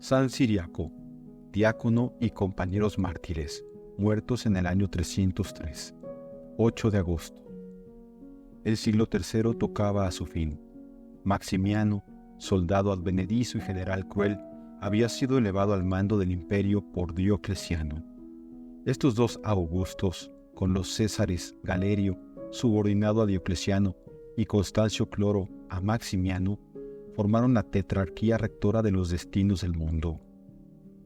San Ciriaco, diácono y compañeros mártires, muertos en el año 303, 8 de agosto. El siglo III tocaba a su fin. Maximiano, soldado advenedizo y general cruel, había sido elevado al mando del imperio por Diocleciano. Estos dos augustos, con los Césares Galerio, subordinado a Diocleciano, y Constancio Cloro a Maximiano, formaron la tetrarquía rectora de los destinos del mundo.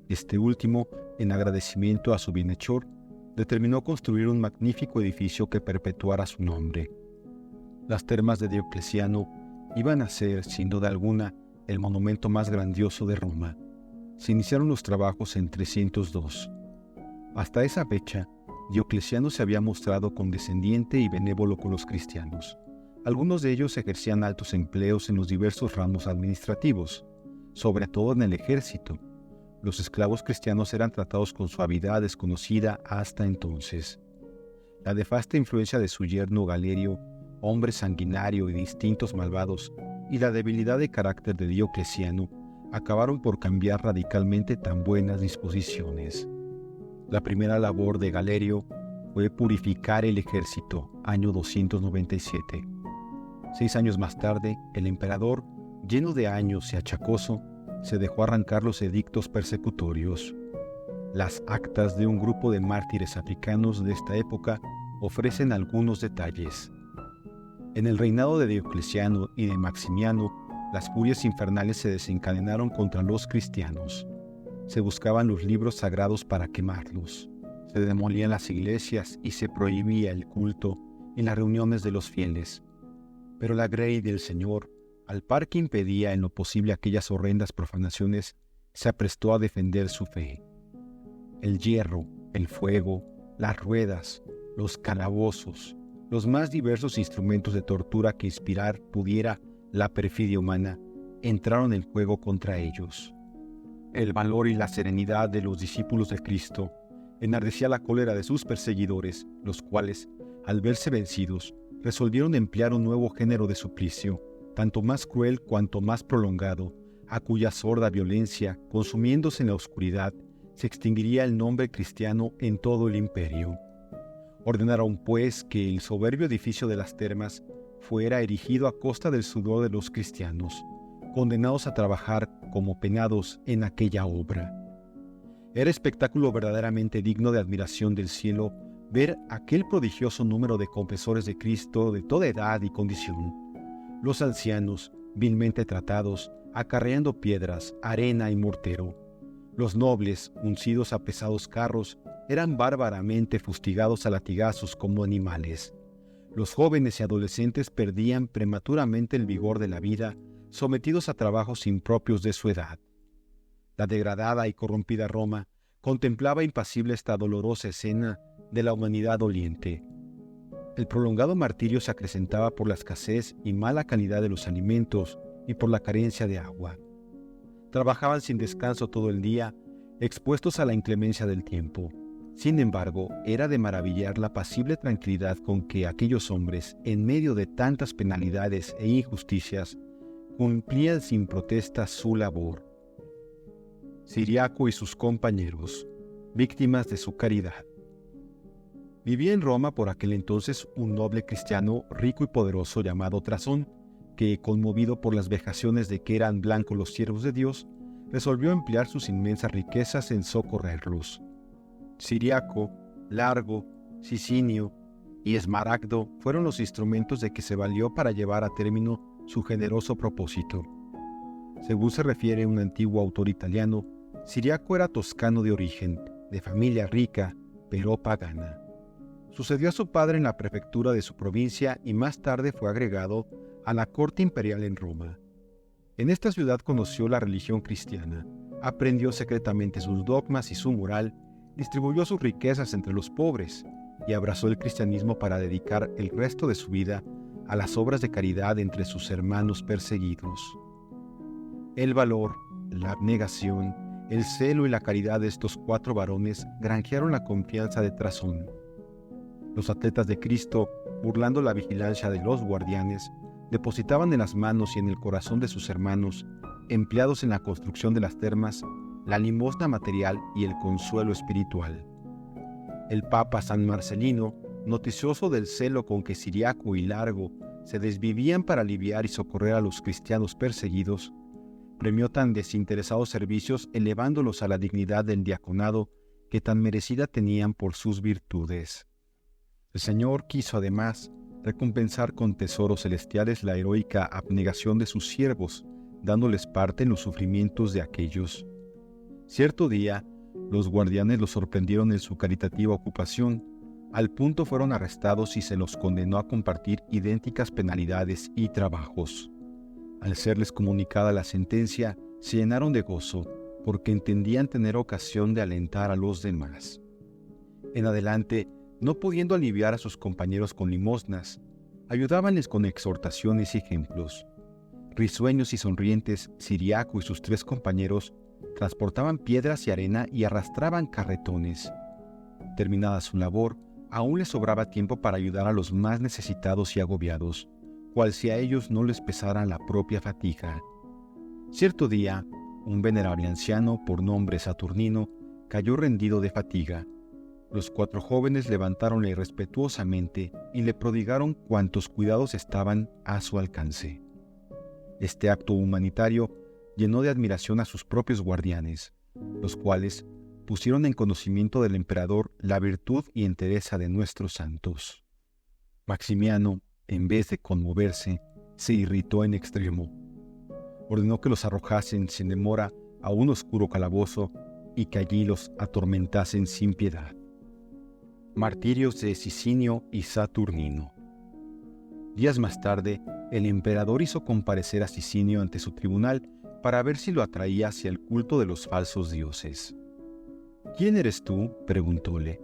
Este último, en agradecimiento a su bienhechor, determinó construir un magnífico edificio que perpetuara su nombre. Las termas de Diocleciano iban a ser, sin duda alguna, el monumento más grandioso de Roma. Se iniciaron los trabajos en 302. Hasta esa fecha, Diocleciano se había mostrado condescendiente y benévolo con los cristianos. Algunos de ellos ejercían altos empleos en los diversos ramos administrativos, sobre todo en el ejército. Los esclavos cristianos eran tratados con suavidad desconocida hasta entonces. La nefasta influencia de su yerno Galerio, hombre sanguinario y de instintos malvados, y la debilidad de carácter de Diocleciano acabaron por cambiar radicalmente tan buenas disposiciones. La primera labor de Galerio fue purificar el ejército, año 297. 6 años más tarde, el emperador, lleno de años y achacoso, se dejó arrancar los edictos persecutorios. Las actas de un grupo de mártires africanos de esta época ofrecen algunos detalles. En el reinado de Diocleciano y de Maximiano, las furias infernales se desencadenaron contra los cristianos. Se buscaban los libros sagrados para quemarlos. Se demolían las iglesias y se prohibía el culto en las reuniones de los fieles. Pero la grey del Señor, al par que impedía en lo posible aquellas horrendas profanaciones, se aprestó a defender su fe. El hierro, el fuego, las ruedas, los calabozos, los más diversos instrumentos de tortura que inspirar pudiera la perfidia humana, entraron en juego contra ellos. El valor y la serenidad de los discípulos de Cristo enardecía la cólera de sus perseguidores, los cuales, al verse vencidos, resolvieron emplear un nuevo género de suplicio, tanto más cruel cuanto más prolongado, a cuya sorda violencia, consumiéndose en la oscuridad, se extinguiría el nombre cristiano en todo el imperio. Ordenaron, pues, que el soberbio edificio de las termas fuera erigido a costa del sudor de los cristianos, condenados a trabajar como penados en aquella obra. Era espectáculo verdaderamente digno de admiración del cielo ver aquel prodigioso número de confesores de Cristo de toda edad y condición. Los ancianos, vilmente tratados, acarreando piedras, arena y mortero. Los nobles, uncidos a pesados carros, eran bárbaramente fustigados a latigazos como animales. Los jóvenes y adolescentes perdían prematuramente el vigor de la vida, sometidos a trabajos impropios de su edad. La degradada y corrompida Roma contemplaba impasible esta dolorosa escena de la humanidad doliente. El prolongado martirio se acrecentaba por la escasez y mala calidad de los alimentos y por la carencia de agua. Trabajaban sin descanso todo el día, expuestos a la inclemencia del tiempo. Sin embargo, era de maravillar la apacible tranquilidad con que aquellos hombres, en medio de tantas penalidades e injusticias, cumplían sin protesta su labor. Ciriaco y sus compañeros, víctimas de su caridad. Vivía en Roma por aquel entonces un noble cristiano rico y poderoso llamado Trasón, que, conmovido por las vejaciones de que eran blancos los siervos de Dios, resolvió emplear sus inmensas riquezas en socorrerlos. Ciriaco, Largo, Sicinio y Esmaragdo fueron los instrumentos de que se valió para llevar a término su generoso propósito. Según se refiere un antiguo autor italiano, Ciriaco era toscano de origen, de familia rica, pero pagana. Sucedió a su padre en la prefectura de su provincia y más tarde fue agregado a la corte imperial en Roma. En esta ciudad conoció la religión cristiana, aprendió secretamente sus dogmas y su moral, distribuyó sus riquezas entre los pobres y abrazó el cristianismo para dedicar el resto de su vida a las obras de caridad entre sus hermanos perseguidos. El valor, la abnegación, el celo y la caridad de estos 4 varones granjearon la confianza de Trasón. Los atletas de Cristo, burlando la vigilancia de los guardianes, depositaban en las manos y en el corazón de sus hermanos, empleados en la construcción de las termas, la limosna material y el consuelo espiritual. El Papa San Marcelino, noticioso del celo con que Ciriaco y Largo se desvivían para aliviar y socorrer a los cristianos perseguidos, premió tan desinteresados servicios elevándolos a la dignidad del diaconado que tan merecida tenían por sus virtudes. El Señor quiso además recompensar con tesoros celestiales la heroica abnegación de sus siervos, dándoles parte en los sufrimientos de aquellos. Cierto día, los guardianes los sorprendieron en su caritativa ocupación. Al punto fueron arrestados y se los condenó a compartir idénticas penalidades y trabajos. Al serles comunicada la sentencia, se llenaron de gozo, porque entendían tener ocasión de alentar a los demás. En adelante, no pudiendo aliviar a sus compañeros con limosnas, ayudábanles con exhortaciones y ejemplos. Risueños y sonrientes, Ciriaco y sus 3 compañeros transportaban piedras y arena y arrastraban carretones. Terminada su labor, aún les sobraba tiempo para ayudar a los más necesitados y agobiados, cual si a ellos no les pesara la propia fatiga. Cierto día, un venerable anciano, por nombre Saturnino, cayó rendido de fatiga. Los 4 jóvenes levantáronle respetuosamente y le prodigaron cuantos cuidados estaban a su alcance. Este acto humanitario llenó de admiración a sus propios guardianes, los cuales pusieron en conocimiento del emperador la virtud y entereza de nuestros santos. Maximiano, en vez de conmoverse, se irritó en extremo. Ordenó que los arrojasen sin demora a un oscuro calabozo y que allí los atormentasen sin piedad. Martirios de Sicinio y Saturnino. Días más tarde, el emperador hizo comparecer a Sicinio ante su tribunal para ver si lo atraía hacia el culto de los falsos dioses. «¿Quién eres tú?», preguntóle.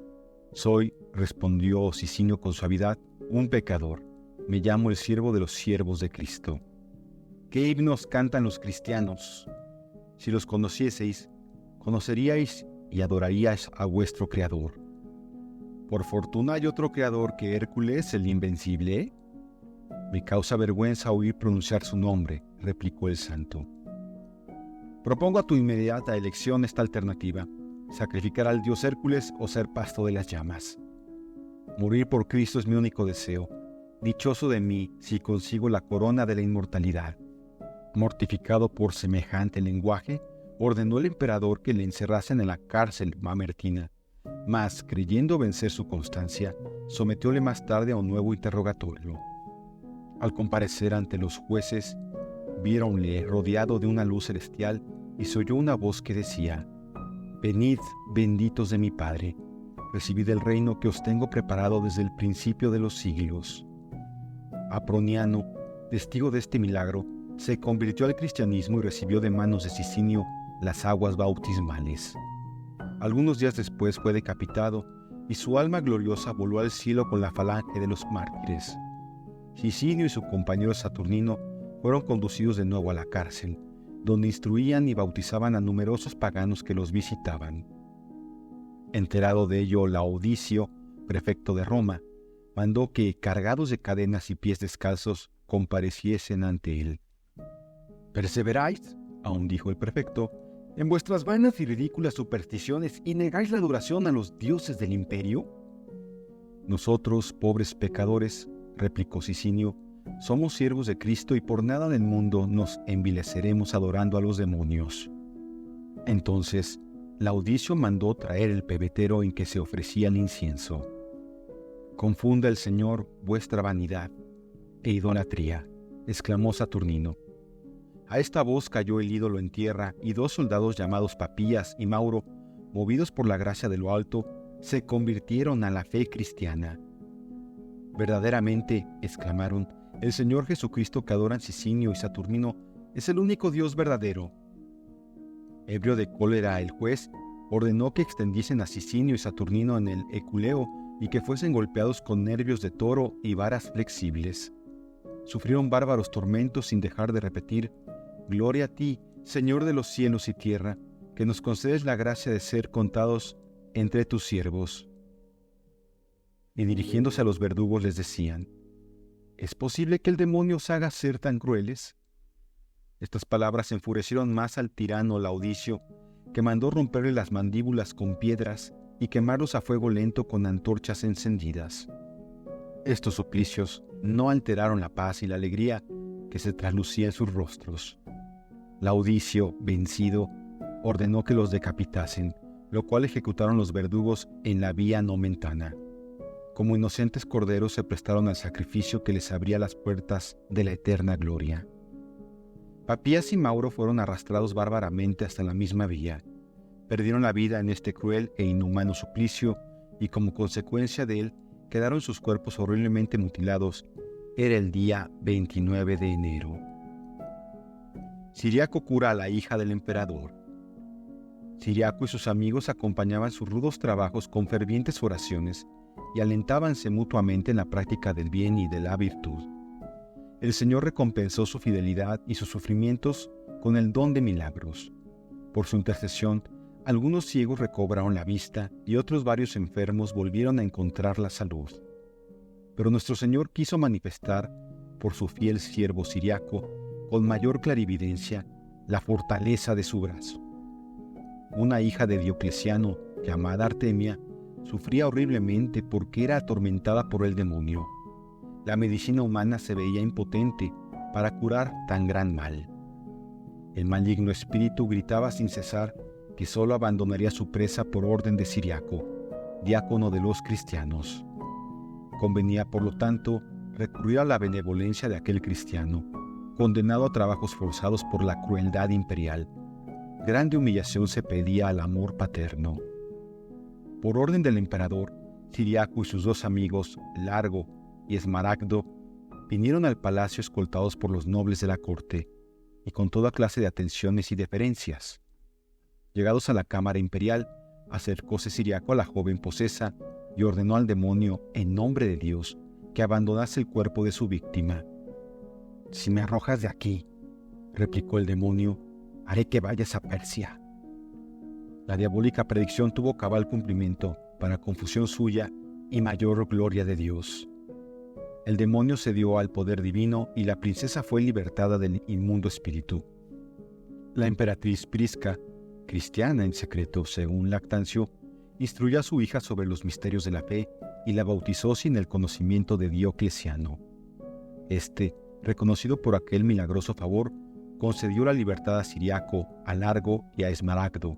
«Soy», respondió Sicinio con suavidad, «un pecador. Me llamo el siervo de los siervos de Cristo». «¿Qué himnos cantan los cristianos? Si los conocieseis, conoceríais y adoraríais a vuestro Creador». «Por fortuna hay otro Creador que Hércules, el invencible». «Me causa vergüenza oír pronunciar su nombre», replicó el santo. «Propongo a tu inmediata elección esta alternativa: sacrificar al dios Hércules o ser pasto de las llamas. Morir por Cristo es mi único deseo. Dichoso de mí si consigo la corona de la inmortalidad». Mortificado por semejante lenguaje, ordenó el emperador que le encerrasen en la cárcel mamertina, mas, creyendo vencer su constancia, sometióle más tarde a un nuevo interrogatorio. Al comparecer ante los jueces, viéronle rodeado de una luz celestial y se oyó una voz que decía: «Venid, benditos de mi Padre, recibid el reino que os tengo preparado desde el principio de los siglos». Aproniano, testigo de este milagro, se convirtió al cristianismo y recibió de manos de Sicinio las aguas bautismales. Algunos días después fue decapitado y su alma gloriosa voló al cielo con la falange de los mártires. Sicinio y su compañero Saturnino fueron conducidos de nuevo a la cárcel, donde instruían y bautizaban a numerosos paganos que los visitaban. Enterado de ello, Laodicio, prefecto de Roma, mandó que, cargados de cadenas y pies descalzos, compareciesen ante él. «¿Perseveráis?», aún dijo el prefecto, «en vuestras vanas y ridículas supersticiones y negáis la adoración a los dioses del imperio». «Nosotros, pobres pecadores», replicó Sicinio, «somos siervos de Cristo y por nada del mundo nos envileceremos adorando a los demonios». Entonces, Laodicio mandó traer el pebetero en que se ofrecía el incienso. «Confunda el Señor vuestra vanidad e idolatría», exclamó Saturnino. A esta voz cayó el ídolo en tierra y 2 soldados llamados Papías y Mauro, movidos por la gracia de lo alto, se convirtieron a la fe cristiana. «Verdaderamente», exclamaron, «el Señor Jesucristo que adoran Sicinio y Saturnino es el único Dios verdadero». Ebrio de cólera, el juez ordenó que extendiesen a Sicinio y Saturnino en el Eculeo y que fuesen golpeados con nervios de toro y varas flexibles. Sufrieron bárbaros tormentos sin dejar de repetir: «Gloria a ti, Señor de los cielos y tierra, que nos concedes la gracia de ser contados entre tus siervos». Y dirigiéndose a los verdugos les decían: «¿Es posible que el demonio os haga ser tan crueles?». Estas palabras enfurecieron más al tirano Laodicio, que mandó romperle las mandíbulas con piedras y quemarlos a fuego lento con antorchas encendidas. Estos suplicios no alteraron la paz y la alegría que se traslucía en sus rostros. Laudicio, vencido, ordenó que los decapitasen, lo cual ejecutaron los verdugos en la vía Nomentana. Como inocentes corderos se prestaron al sacrificio que les abría las puertas de la eterna gloria. Papías y Mauro fueron arrastrados bárbaramente hasta la misma vía. Perdieron la vida en este cruel e inhumano suplicio y como consecuencia de él quedaron sus cuerpos horriblemente mutilados. Era el día 29 de enero. Ciriaco cura a la hija del emperador. Ciriaco y sus amigos acompañaban sus rudos trabajos con fervientes oraciones y alentábanse mutuamente en la práctica del bien y de la virtud. El Señor recompensó su fidelidad y sus sufrimientos con el don de milagros. Por su intercesión, algunos ciegos recobraron la vista y otros varios enfermos volvieron a encontrar la salud. Pero nuestro Señor quiso manifestar, por su fiel siervo Ciriaco, con mayor clarividencia, la fortaleza de su brazo. Una hija de Diocleciano, llamada Artemia, sufría horriblemente porque era atormentada por el demonio. La medicina humana se veía impotente para curar tan gran mal. El maligno espíritu gritaba sin cesar que solo abandonaría su presa por orden de Ciriaco, diácono de los cristianos. Convenía, por lo tanto, recurrir a la benevolencia de aquel cristiano, condenado a trabajos forzados por la crueldad imperial. Grande humillación se pedía al amor paterno. Por orden del emperador, Ciriaco y sus dos amigos, Largo y Esmaragdo, vinieron al palacio escoltados por los nobles de la corte y con toda clase de atenciones y deferencias. Llegados a la cámara imperial, acercóse Ciriaco a la joven posesa y ordenó al demonio, en nombre de Dios, que abandonase el cuerpo de su víctima. «Si me arrojas de aquí», replicó el demonio, «haré que vayas a Persia». La diabólica predicción tuvo cabal cumplimiento, para confusión suya y mayor gloria de Dios. El demonio cedió al poder divino y la princesa fue libertada del inmundo espíritu. La emperatriz Prisca, cristiana en secreto según Lactancio, instruyó a su hija sobre los misterios de la fe y la bautizó sin el conocimiento de Diocleciano. Este, reconocido por aquel milagroso favor, concedió la libertad a Ciriaco, a Largo y a Esmaragdo,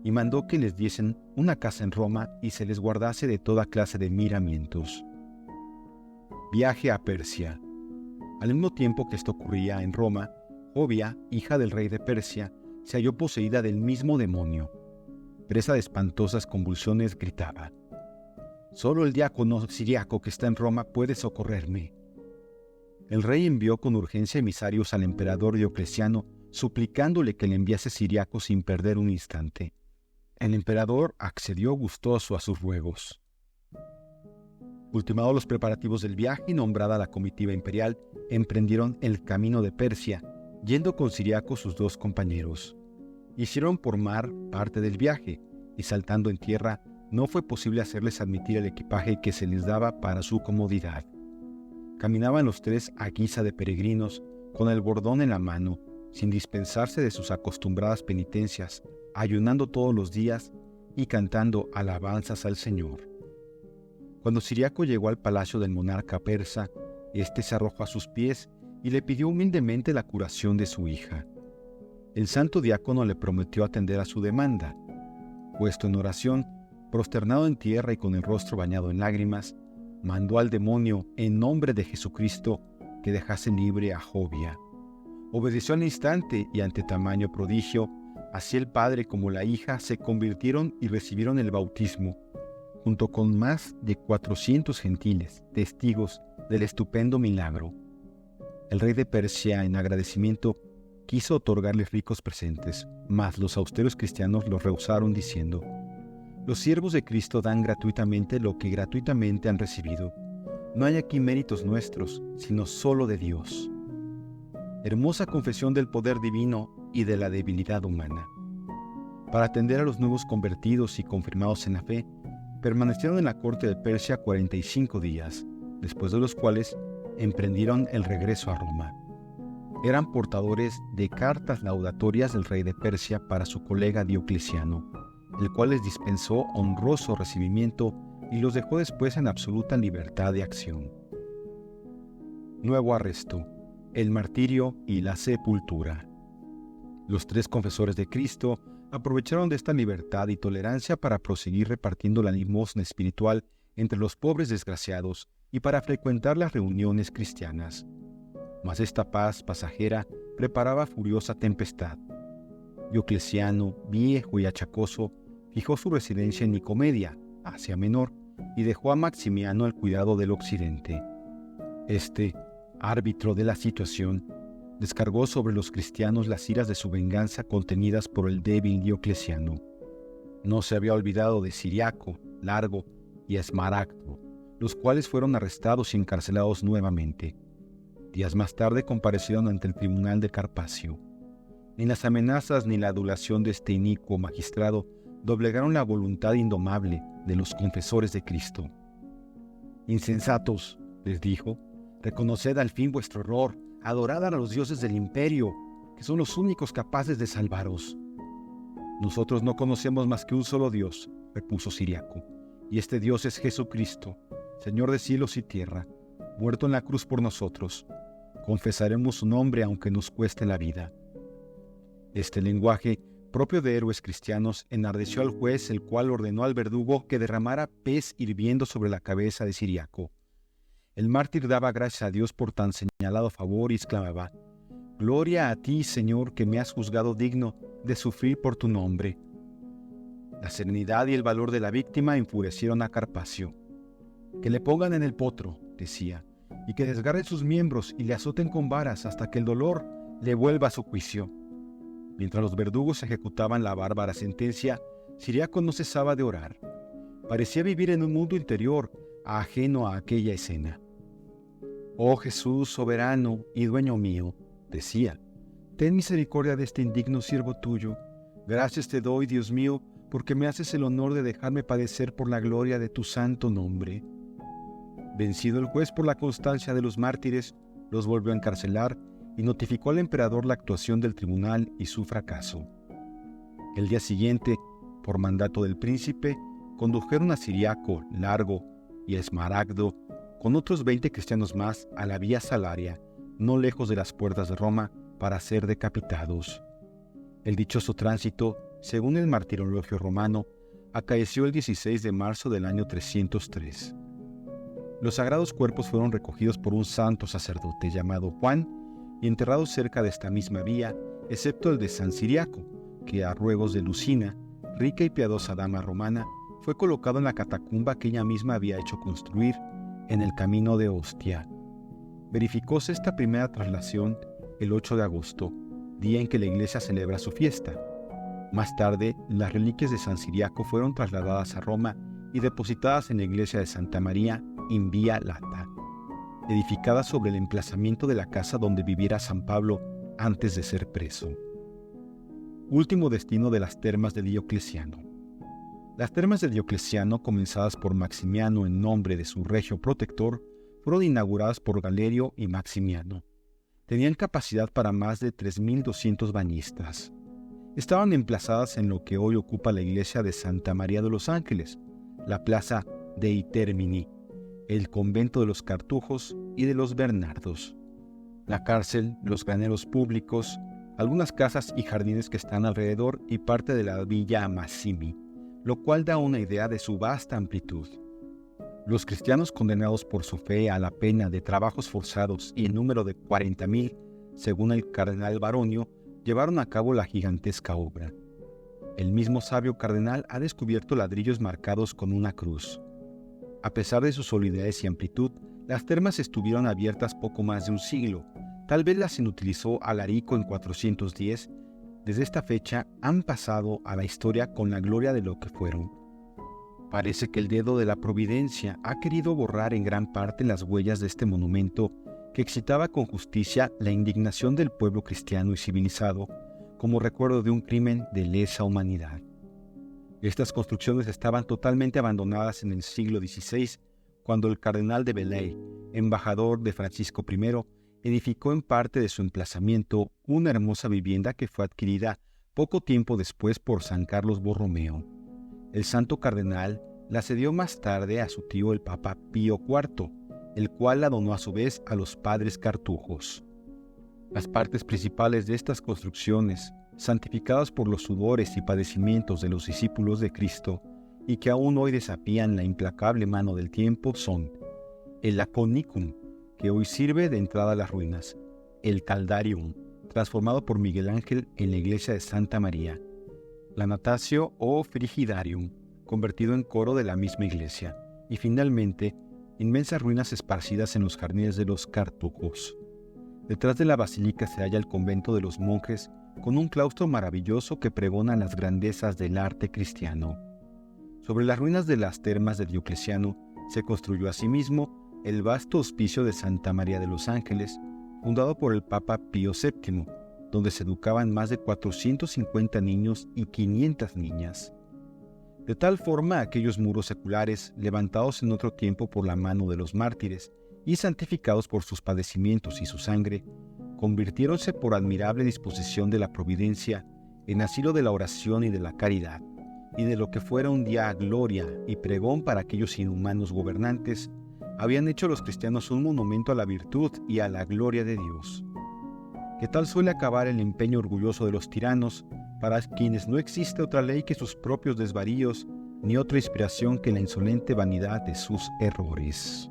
y mandó que les diesen una casa en Roma y se les guardase de toda clase de miramientos. Viaje a Persia. Al mismo tiempo que esto ocurría en Roma, Jovia, hija del rey de Persia, se halló poseída del mismo demonio. Presa de espantosas convulsiones, gritaba: «Solo el diácono Ciriaco que está en Roma puede socorrerme». El rey envió con urgencia emisarios al emperador Diocleciano, suplicándole que le enviase Ciriaco sin perder un instante. El emperador accedió gustoso a sus ruegos. Ultimados los preparativos del viaje y nombrada la comitiva imperial, emprendieron el camino de Persia, yendo con Ciriaco sus dos compañeros. Hicieron por mar parte del viaje, y saltando en tierra, no fue posible hacerles admitir el equipaje que se les daba para su comodidad. Caminaban los tres a guisa de peregrinos, con el bordón en la mano, sin dispensarse de sus acostumbradas penitencias, ayunando todos los días y cantando alabanzas al Señor. Cuando Ciriaco llegó al palacio del monarca persa, éste se arrojó a sus pies y le pidió humildemente la curación de su hija. El santo diácono le prometió atender a su demanda. Puesto en oración, prosternado en tierra y con el rostro bañado en lágrimas, mandó al demonio, en nombre de Jesucristo, que dejase libre a Jovia. Obedeció al instante y ante tamaño prodigio, así el padre como la hija se convirtieron y recibieron el bautismo, junto con más de 400 gentiles, testigos del estupendo milagro. El rey de Persia, en agradecimiento, quiso otorgarles ricos presentes, mas los austeros cristianos los rehusaron diciendo: «Los siervos de Cristo dan gratuitamente lo que gratuitamente han recibido. No hay aquí méritos nuestros, sino solo de Dios». Hermosa confesión del poder divino y de la debilidad humana. Para atender a los nuevos convertidos y confirmados en la fe, permanecieron en la corte de Persia 45 días, después de los cuales emprendieron el regreso a Roma. eran portadores de cartas laudatorias del rey de Persia para su colega Diocleciano, el cual les dispensó honroso recibimiento y los dejó después en absoluta libertad de acción. Nuevo arresto, el martirio y la sepultura. Los 3 confesores de Cristo aprovecharon de esta libertad y tolerancia para proseguir repartiendo la limosna espiritual entre los pobres desgraciados y para frecuentar las reuniones cristianas. Mas esta paz pasajera preparaba furiosa tempestad. Diocleciano, viejo y achacoso, fijó su residencia en Nicomedia, Asia Menor, y dejó a Maximiano al cuidado del occidente. Este, árbitro de la situación, descargó sobre los cristianos las iras de su venganza contenidas por el débil Diocleciano. No se había olvidado de Ciriaco, Largo y Esmaragdo, los cuales fueron arrestados y encarcelados nuevamente. Días más tarde comparecieron ante el tribunal de Carpacio. Ni las amenazas ni la adulación de este inicuo magistrado doblegaron la voluntad indomable de los confesores de Cristo. «Insensatos», les dijo, «reconoced al fin vuestro error, adorad a los dioses del imperio, que son los únicos capaces de salvaros». «Nosotros no conocemos más que un solo Dios», repuso Ciriaco, «y este Dios es Jesucristo, Señor de cielos y tierra, muerto en la cruz por nosotros. Confesaremos su nombre aunque nos cueste la vida». Este lenguaje, propio de héroes cristianos, enardeció al juez, el cual ordenó al verdugo que derramara pez hirviendo sobre la cabeza de Ciriaco. El mártir daba gracias a Dios por tan señalado favor y exclamaba: «Gloria a ti, Señor, que me has juzgado digno de sufrir por tu nombre». La serenidad y el valor de la víctima enfurecieron a Carpacio. «Que le pongan en el potro», decía, «y que desgarren sus miembros y le azoten con varas hasta que el dolor le vuelva a su juicio». Mientras los verdugos ejecutaban la bárbara sentencia, Ciriaco no cesaba de orar. Parecía vivir en un mundo interior, ajeno a aquella escena. «Oh Jesús, soberano y dueño mío», decía, «ten misericordia de este indigno siervo tuyo. Gracias te doy, Dios mío, porque me haces el honor de dejarme padecer por la gloria de tu santo nombre». Vencido el juez por la constancia de los mártires, los volvió a encarcelar y notificó al emperador la actuación del tribunal y su fracaso. El día siguiente, por mandato del príncipe, condujeron a Ciriaco, Largo y Esmaragdo con otros 20 cristianos más a la Vía Salaria, no lejos de las puertas de Roma, para ser decapitados. El dichoso tránsito, según el martirologio romano, acaeció el 16 de marzo del año 303. Los sagrados cuerpos fueron recogidos por un santo sacerdote llamado Juan y enterrados cerca de esta misma vía, excepto el de San Ciriaco, que a ruegos de Lucina, rica y piadosa dama romana, fue colocado en la catacumba que ella misma había hecho construir en el camino de Ostia. Verificóse esta primera traslación el 8 de agosto, día en que la iglesia celebra su fiesta. Más tarde, las reliquias de San Ciriaco fueron trasladadas a Roma y depositadas en la iglesia de Santa María in Via Lata, edificada sobre el emplazamiento de la casa donde viviera San Pablo antes de ser preso. Último destino de las termas de Diocleciano. Las termas de Diocleciano, comenzadas por Maximiano en nombre de su regio protector, fueron inauguradas por Galerio y Maximiano. Tenían capacidad para más de 3.200 bañistas. Estaban emplazadas en lo que hoy ocupa la iglesia de Santa María de los Ángeles, la plaza dei Termini, el convento de los Cartujos y de los Bernardos, la cárcel, los graneros públicos, algunas casas y jardines que están alrededor y parte de la Villa Massimi, lo cual da una idea de su vasta amplitud. Los cristianos condenados por su fe a la pena de trabajos forzados y en número de 40.000, según el cardenal Baronio, llevaron a cabo la gigantesca obra. El mismo sabio cardenal ha descubierto ladrillos marcados con una cruz. A pesar de su solidez y amplitud, las termas estuvieron abiertas poco más de un siglo. Tal vez las inutilizó Alarico en 410. Desde esta fecha han pasado a la historia con la gloria de lo que fueron. Parece que el dedo de la providencia ha querido borrar en gran parte las huellas de este monumento que excitaba con justicia la indignación del pueblo cristiano y civilizado como recuerdo de un crimen de lesa humanidad. Estas construcciones estaban totalmente abandonadas en el siglo XVI, cuando el cardenal de Velay, embajador de Francisco I, edificó en parte de su emplazamiento una hermosa vivienda que fue adquirida poco tiempo después por San Carlos Borromeo. El santo cardenal la cedió más tarde a su tío el Papa Pío IV, el cual la donó a su vez a los padres cartujos. Las partes principales de estas construcciones, santificadas por los sudores y padecimientos de los discípulos de Cristo, y que aún hoy desafían la implacable mano del tiempo, son el Laconicum, que hoy sirve de entrada a las ruinas, el Caldarium, transformado por Miguel Ángel en la iglesia de Santa María, la Natatio o Frigidarium, convertido en coro de la misma iglesia, y finalmente, inmensas ruinas esparcidas en los jardines de los cartujos. Detrás de la basílica se halla el convento de los monjes, con un claustro maravilloso que pregona las grandezas del arte cristiano. Sobre las ruinas de las termas de Diocleciano se construyó asimismo el vasto hospicio de Santa María de los Ángeles, fundado por el Papa Pío VII, donde se educaban más de 450 niños y 500 niñas. De tal forma, aquellos muros seculares, levantados en otro tiempo por la mano de los mártires y santificados por sus padecimientos y su sangre, convirtiéronse por admirable disposición de la providencia en asilo de la oración y de la caridad, y de lo que fuera un día gloria y pregón para aquellos inhumanos gobernantes, habían hecho los cristianos un monumento a la virtud y a la gloria de Dios. Que tal suele acabar el empeño orgulloso de los tiranos, para quienes no existe otra ley que sus propios desvaríos, ni otra inspiración que la insolente vanidad de sus errores.